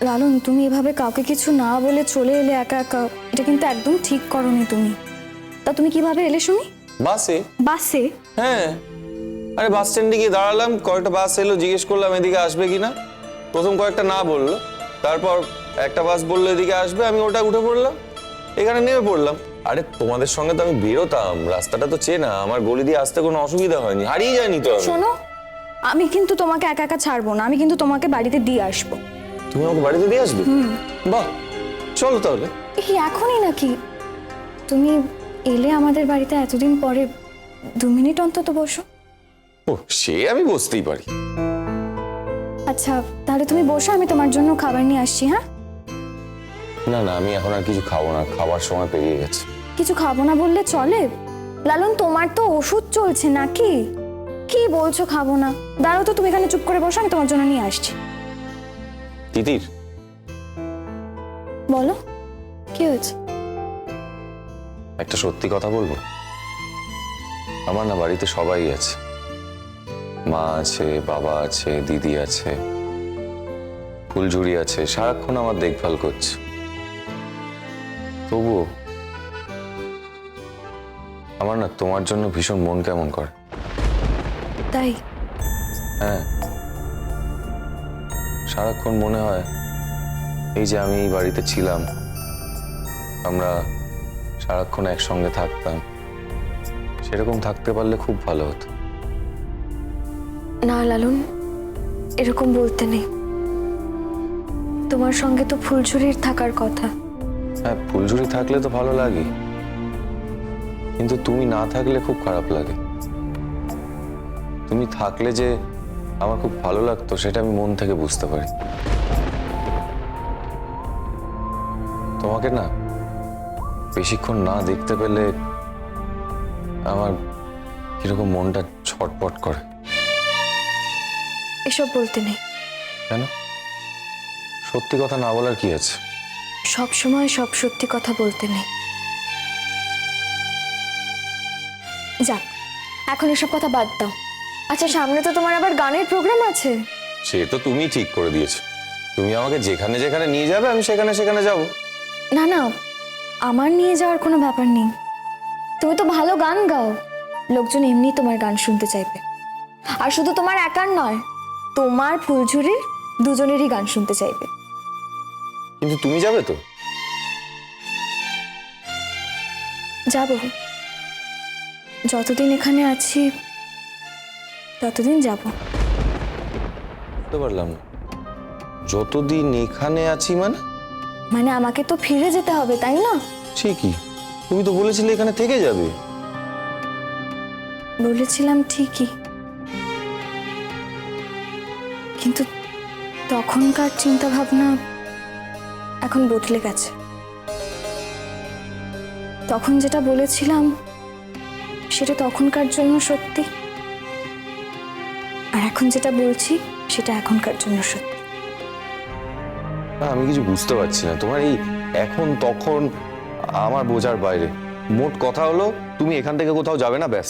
লালন, তুমি এভাবে কাউকে কিছু না বলে চলে এলে একা একা, এটা কিন্তু একদম ঠিক করোনি তুমি। তা তুমি কিভাবে এলে শুনি? বাসে। বাসে? হ্যাঁ, আরে বাস স্ট্যান্ডে গিয়ে দাঁড়ালাম, কয়েকটা বাস এলো, জিজ্ঞেস করলাম এদিকে আসবে কিনা। প্রথম কয়েকটা না বললো, তারপর একটা বাস বললো এদিকে আসবে, আমি ওটা উঠে পড়লাম, এখানে নেমে পড়লাম। আরে তোমাদের সঙ্গে তো আমি বেরোতাম, রাস্তাটা তো চেনা, আমার গলি দিয়ে আসতে কোনো অসুবিধা হয়নি, হারিয়ে যায়নি তো আমি। শোনো, আমি কিন্তু তোমাকে একা একা ছাড়বো না, আমি কিন্তু তোমাকে বাড়িতে দিয়ে আসবো। তুমি আমাকে বাড়িতে দিয়ে আসবে? বাহ, চলো তাহলে। এই এখনই নাকি? তুমি এলে আমাদের বাড়িতে এতদিন পরে 2 মিনিট অন্তত বসো। ও, সে আমি বসতেই পারি। আচ্ছা তাহলে তুমি বসো, আমি তোমার জন্য খাবার নিয়ে আসছি। হ্যাঁ? না না, আমি এখন আর কিছু খাবো না, খাবার সময় পেরিয়ে গেছে। কিছু খাবো না বললে চলে? লালন, তোমার তো ওষুধ চলছে নাকি? কি বলছো খাবো না? দাঁড়াও তো, তুমি এখানে চুপ করে বসো, আমি তোমার জন্য নিয়ে আসছি। তিতির, বলো, কি হয়েছে? একটা সত্যি কথা বলবো? আমার না বাড়িতে সবাই আছে, মা আছে, বাবা আছে, দিদি আছে, ফুলঝুরি আছে, সারাক্ষণ আমার দেখভাল করছে। তবুও আমার না তোমার জন্য ভীষণ মন কেমন করে। তাই? হ্যাঁ, সারাক্ষণ মনে হয় এই যে আমি এই বাড়িতে ছিলাম, আমরা সারাক্ষণ একসঙ্গে থাকতাম, সেরকম থাকতে পারলে খুব ভালো হতো। না লালন, এরকম বলতে নেই। তোমার সঙ্গে তো ফুলঝুরির থাকার কথা। হ্যাঁ, ফুলঝুরি থাকলে তো ভালো লাগে, কিন্তু তুমি না থাকলে খুব খারাপ লাগে। তুমি থাকলে যে আমার খুব ভালো লাগতো, সেটা আমি মন থেকে বুঝতে পারি। তোমাকে না বেশিক্ষণ না দেখতে পেলে আমার কিরকম মনটা ছটপট করে। এসব বলতে নেই। কেন? সত্যি কথা না বলার কি আছে? সব সময় সব সত্যি কথা বলতে নেই। যাক, এখন এসব কথা বাদ দাও। আচ্ছা, সামনে তো তোমার আবার গানের প্রোগ্রাম আছে। সে তো তুমি ঠিক করে দিয়েছো, তুমি আমাকে যেখানে যেখানে নিয়ে যাবে আমি সেখানে সেখানে যাব। না না, আমার নিয়ে যাওয়ার কোনো ব্যাপার নেই। তুমি তো ভালো গান গাও, লোকজন এমনি তোমার গান শুনতে চাইবে। আর শুধু তোমার একার নয়, তোমার ফুলঝুরির দুজনেরই গান শুনতে চাইবে। কিন্তু তুমি যাবে তো? যাব, যতদিন এখানে আছি ততদিন যাব। বুঝতে পারলাম না, যতদিন এখানে আছি মানে? মানে আমাকে তো ফিরে যেতে হবে, তাই না? ঠিকই, তুমি তো বলেছিলে এখানে থেকে যাবে। বলেছিলাম ঠিকই, কিন্তু তখনকার চিন্তা ভাবনা এখন বদলে গেছে। তখন যেটা বলেছিলাম সেটা তখনকার জন্য সত্যি, আর এখন যেটা বলছি সেটা এখনকার জন্য সত্যি। না, আমি কিছু বুঝতে পারছি না, তোমার এই এখন তখন আমার বোঝার বাইরে। মোট কথা হলো তুমি এখান থেকে কোথাও যাবে না, ব্যাস।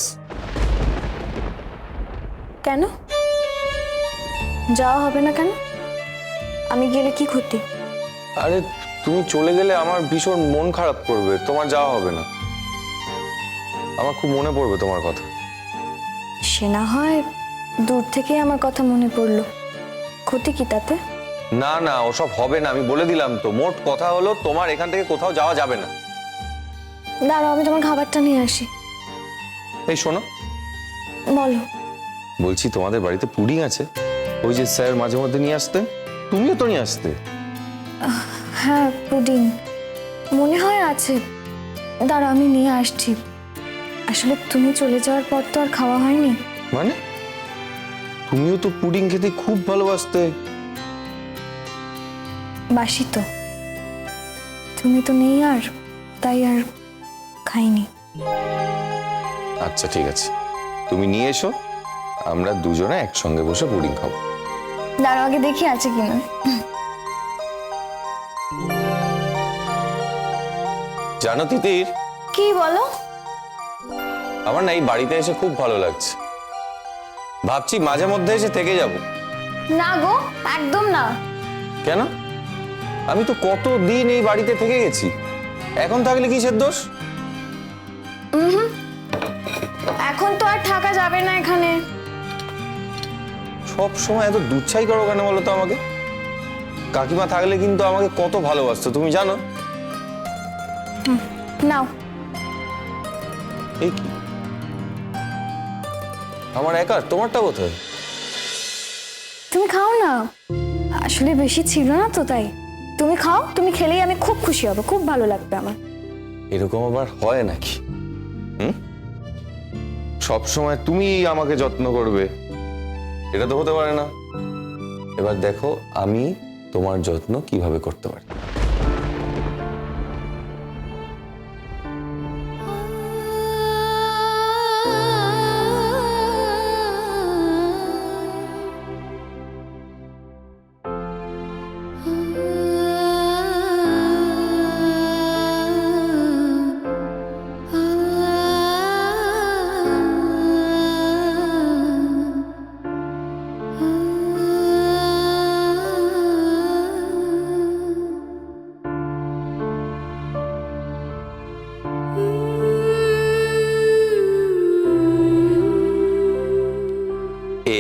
কেন যাওয়া হবে না? কেন? আমি গেলে কি ক্ষতি? আরে তুমি চলে গেলে আমার ভীষণ মন খারাপ করবে, তোমার যাওয়া হবে না। আমার খুব মনে পড়বে তোমার কথা। সে না হয় দূর থেকেই আমার কথা মনে পড়লো, ক্ষতি কি তাতে? না না, ওসব হবে না, আমি বলে দিলাম তো। মোট কথা হলো তোমার এখান থেকে কোথাও যাওয়া যাবে না। দাঁড়াও, আমি তোমার খাবারটা নিয়ে আসি। এই শোনো, বলো। বলছি তোমাদের বাড়িতে পুডিং আছে, ওই যে স্যার মাঝে মধ্যে নিয়ে আসতেন, তুমিও তো নিয়ে আসতে। হ্যাঁ, পুডিং মনে হয় আছে। দাঁড়াও, আমি নিয়ে আসছি। আসলে তুমি চলে যাওয়ার পর তো আর খাওয়া হয়নি। মানে তুমিও তো পুডিং খেতে খুব ভালোবাসতে। বাসি তো, তুমি তো নেই আর, তাই আর খাইনি। আচ্ছা ঠিক আছে, তুমি নিয়ে এসো, আমরা দুজনে একসঙ্গে বসে পুডিং খাবো। দাঁড়াও, আগে দেখি আছে কিনা। জানো তিতির, কি বলো? আমার না এই বাড়িতে এসে খুব ভালো লাগছে, ভাবছি মাঝে মধ্যে এসে থেকে যাব। না গো, একদম না। কেন? আমি তো কতদিন এই বাড়িতে থেকে গেছি, এখন থাকলে কিসের দোষ? এখন তো আর থাকা যাবে না এখানে। সব সময় এত দুচ্ছাই করো কেন বলো তো আমাকে? কাকিমা থাকলে কিন্তু আমাকে কত ভালোবাসতো তুমি জানো। নাও। এই কি আমার একার, তোমারটা কোথায়? তুমি খাও না, আসলে বেশি ছিল না তো তাই। তুমি খাও, তুমি খেলেই আমি খুব খুশি হব, খুব ভালো লাগবে আমার। এরকম আবার হয় নাকি? সব সময় তুমি আমাকে যত্ন করবে, এটা তো হতে পারে না। এবার দেখো আমি তোমার যত্ন কিভাবে করতে পারি।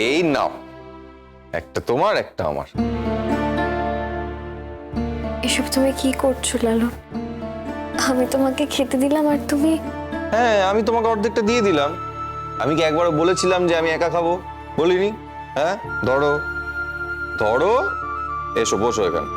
এই নাও, একটা তোমার একটা আমার। এসব তুমি কি করছো লালু? আমি তোমাকে খেতে দিলাম আর তুমি? হ্যাঁ, আমি তোমাকে অর্ধেকটা দিয়ে দিলাম। আমি কি একবার বলেছিলাম যে আমি একা খাবো? বলিনি? হ্যাঁ, ধরো ধরো, এসো বসো এখানে।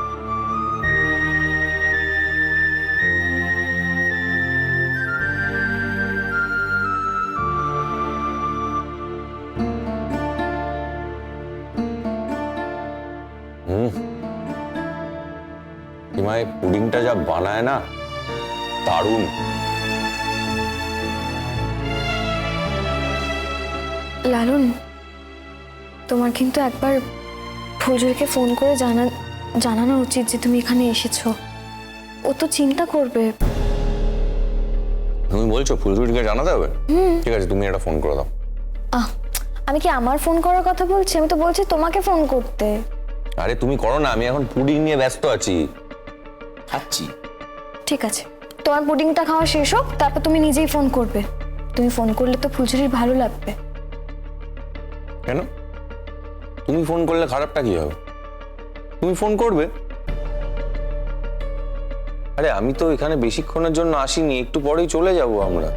হিমায় পুডিংটা যা বানায় না, দারুণ। লালন, তোমার কিন্তু একবার ফুলঝুরিকে ফোন করে জানানো উচিত যে তুমি এখানে এসেছো। ও তো চিন্তা করবে। তুমি বলছো ফুলঝুরিকে জানাতে হবে? ঠিক আছে, তুমি একটা ফোন করে দাও। আমি কি আমার ফোন করার কথা বলছি? আমি তো বলছি তোমাকে ফোন করতে। আরে তুমি করো না, আমি এখন পুডিং নিয়ে ব্যস্ত আছি, খাচ্ছি। ঠিক আছে, তোমার পুডিংটা খাওয়া শেষ হোক, তারপর তুমি নিজেই ফোন করবে। তুমি ফোন করলে তো ফুলঝুরির ভালো লাগবে। কেন? তুমি ফোন করলে খারাপটা কি হবে? তুমি ফোন করবে। আরে আমি তো এখানে বেশিক্ষণের জন্য আসিনি, একটু পরেই চলে যাব আমরা।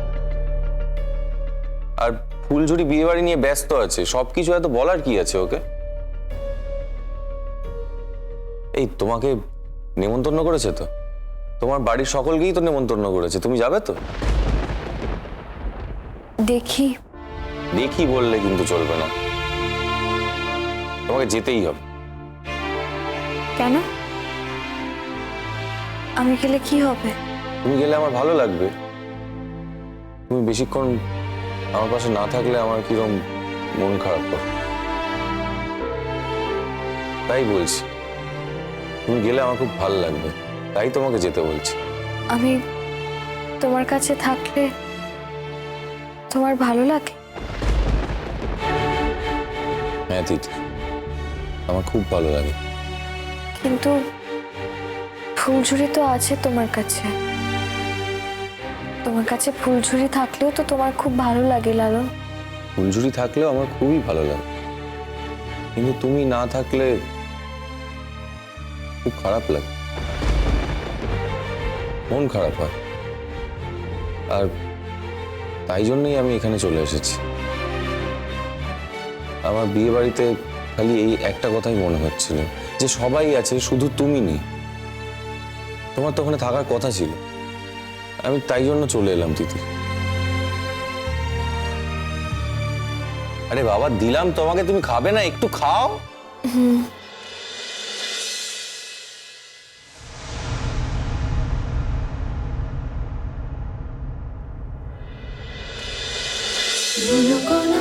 আর ফুলঝুরি বিয়ে বাড়ি নিয়ে ব্যস্ত আছে, সবকিছু এত বলার কি আছে ওকে? এই তোমাকে নেমন্তন্ন করেছে তো, তোমার বাড়ির সকলকেই তো নেমন্তন্ন করেছে, তুমি যাবে তো? দেখি। দেখি বললে কিন্তু চলবে না, তোমাকে যেতেই হবে। কেন? আমি গেলে কি হবে? তুমি গেলে আমার ভালো লাগবে। তুমি বেশিক্ষণ আমার পাশে না থাকলে আমার কিরকম মন খারাপ করে, তাই বলছি। তুমি গেলে আমার খুব ভালো লাগবে, তাই তোমাকে যেতে বলছি। আমি তোমার কাছে থাকলে তোমার ভালো লাগে? হ্যাঁ দিদি, আমার খুব ভালো লাগে। কিন্তু ফুলঝুরি তো আছে তোমার কাছে। তোমার কাছে ফুলঝুরি থাকলেও তো তোমার খুব ভালো লাগে লালন। ফুলঝুরি থাকলেও আমার খুবই ভালো লাগে, কিন্তু তুমি না থাকলে খুব খারাপ লাগে, মন খারাপ হয়। আর তাই জন্যই আমি এখানে চলে এসেছি। আমার বিয়ে বাড়িতে খালি এই একটা কথাই মনে হচ্ছিল যে সবাই আছে, শুধু তুমি নেই। তোমার তো ওখানে থাকার কথা ছিল, আমি তাই জন্য চলে এলাম তিথি। আরে বাবা, দিলাম তোমাকে, তুমি খাবে না? একটু খাও। মনোকলা